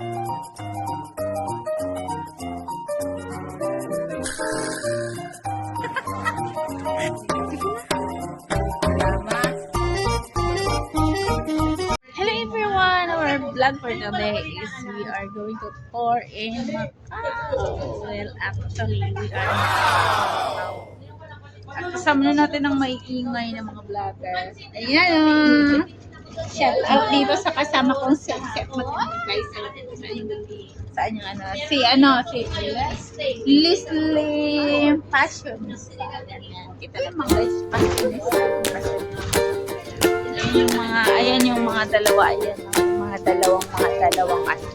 Hello everyone! Our vlog for today is we are going to tour in Macau. Well, actually, we are in Macau. At kasama na natin ang maiingay ng mga vlogger. Ayan! Shout out dito sa kasama kong set guys. Saan yung ano? Si Leslie Fashionista. Kita naman guys, fashionista. Ayan yung mga dalawa, ayan, mga dalawang ano.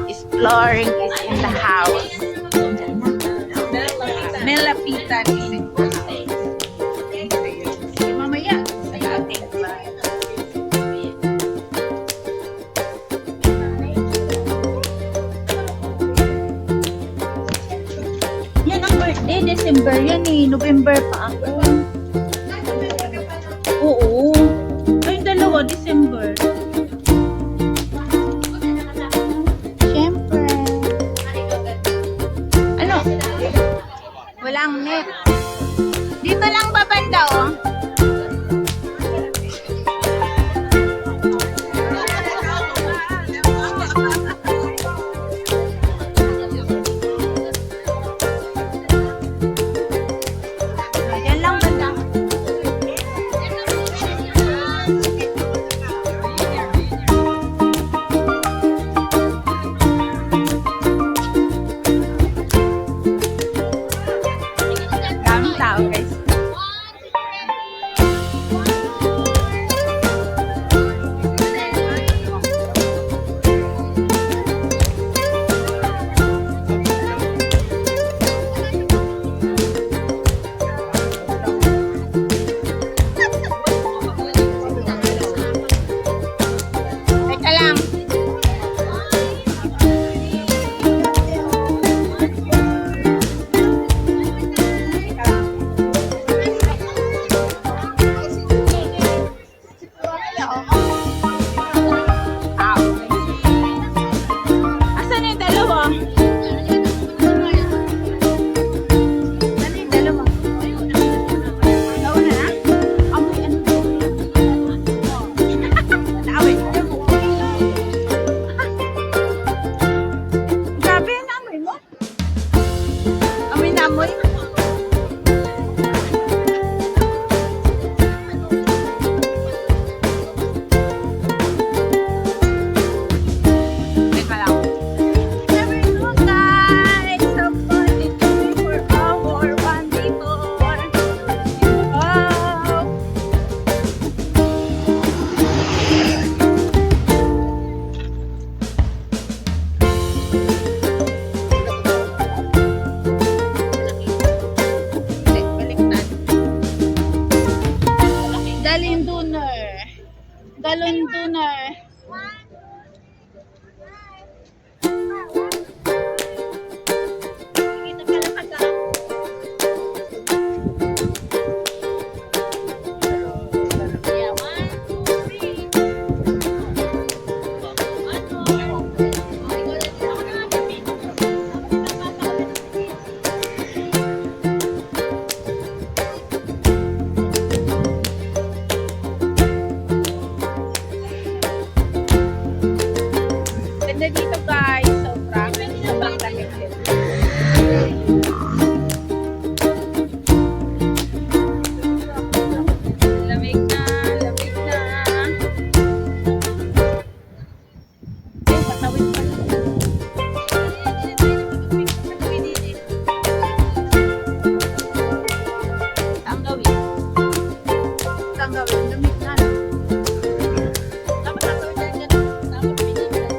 Exploring is in the house. Melapitan is in the house. Mamaya, sa ating vlog. Yan ang birthday, December yan eh. November pa ako. Oo. December. Siyempre. Ano? Walang net. Dito lang babanda, oh. Yan lang banda. Galon Duner. Dito guys, sobrang lamig din. Lamig na. Ay, patawid pa lang. Ang gawin, lamig na. Dapat natawid na dyan. Dapat pinigil.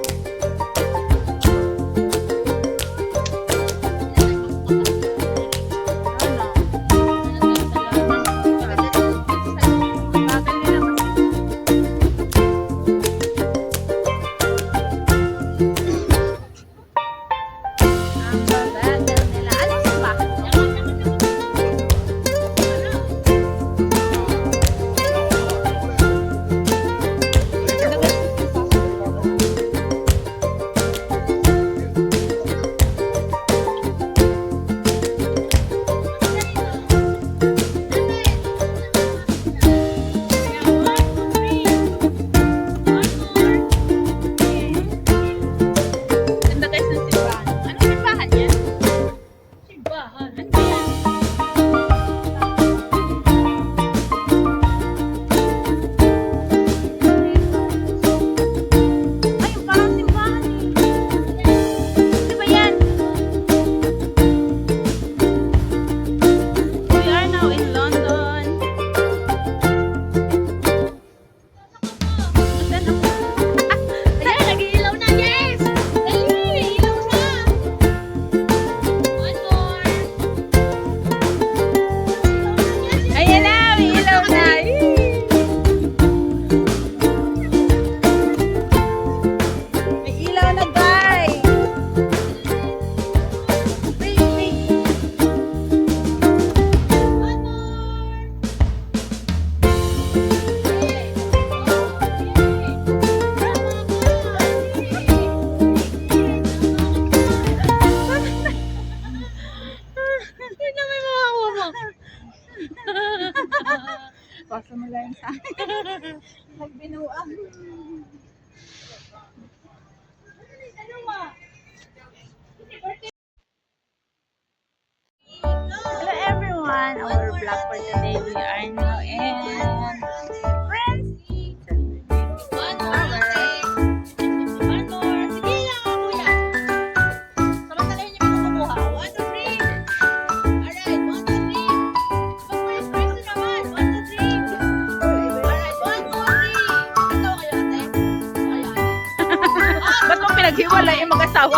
naghiwalay yung mag-asawa.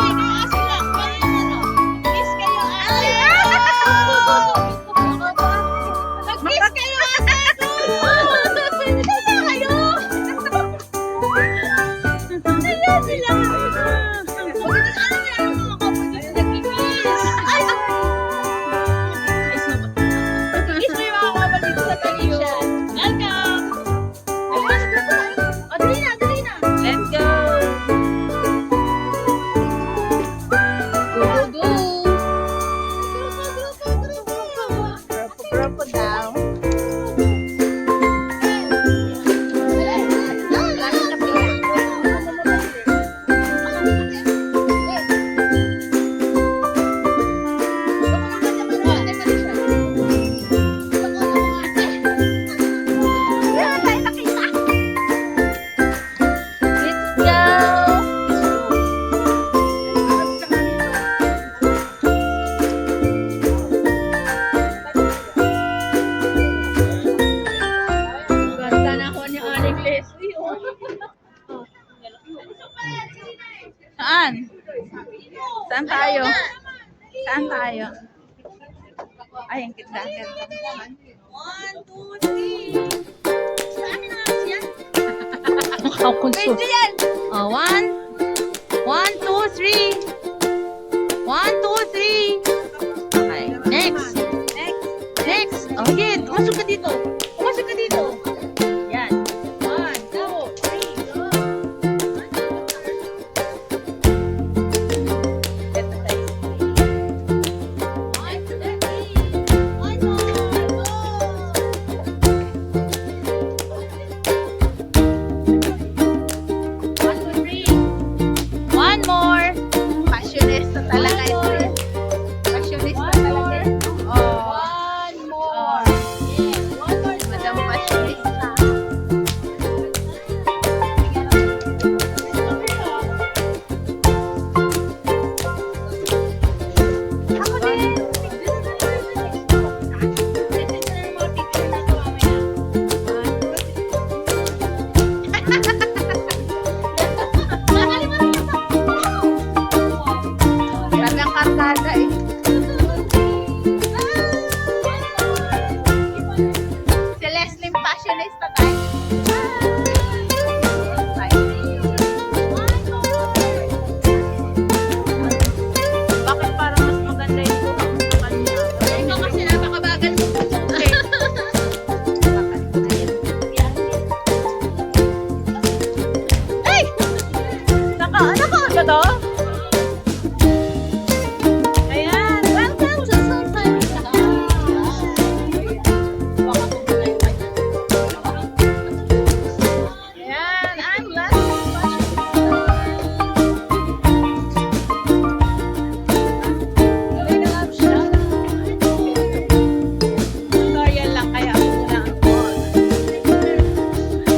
Mag-kiss kayo ate! Sila sila! Let's go! Go, go, go! Propo daw. Let's go! Ganda na ako ni Aling Leslie. Oh. Saan? Saan tayo? Saan tayo? Ay, ang kita. One, two, three. Sa amin na lang siya. Nakakunso. yan. Oh, 1, 2, 3. 1, 2, 3. Okay, next. Next. Okay, pumasok ka dito. Pumasok ka dito. Yan. 1, 2, 3, go. Ito tayo. One, two, three. One more. Go. One, two, three. One more. Passionista talaga ito. Passionista talaga. Oh. One more. Oh. One more. Madam Passionista. Ako din. Talagang karkada eh. Si Leslie Passionista tayo. Bakit parang mas maganda yung buhok mo sa kanya? Ikaw kasi napakabagal mo sa suki. Ay! Ano ba to? Ayan. Welcome to Sultan. Ayan. Ang last. Tutorial lang kaya ako muna ang call.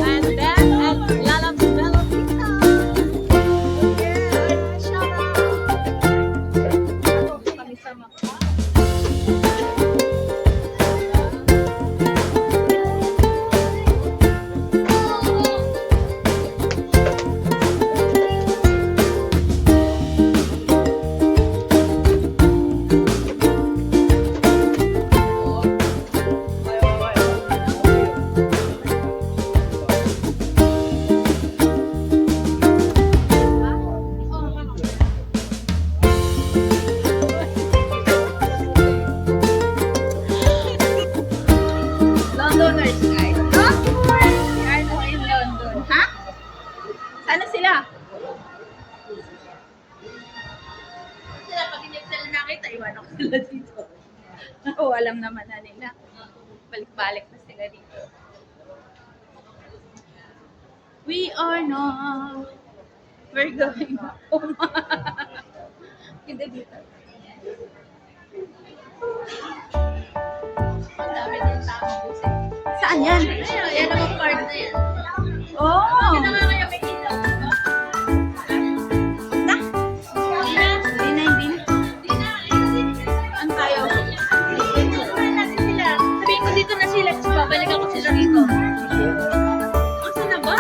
And then, at Lalabs Bellotita. Yeah, shout out. Kami sa mga. Londoners, guys. They are now in London. Ha? Sana sila? Sila, pag hindi sila nakita, iwan ako sila dito. Oo, alam naman na nila. Balik-balik na sila dito. We are not. We're going home. Hindi dito. Ang dami din tao dito. Saan yan? Ayan, yan naman part na yan. Oh! Bakit na nga kaya may ilaw? Na? Hindi na. Hindi na. Hindi na. Ang tayo? Iwan natin sila. Sabihin ko dito na sila, tapos babalik ako sila rito. Asa na ba?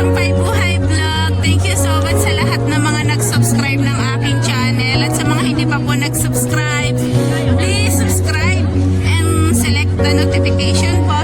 Sampay Buhay Vlog. Thank you so much sa lahat ng mga nag-subscribe ng aking channel. At sa mga hindi pa po nag-subscribe, please subscribe and select the notification po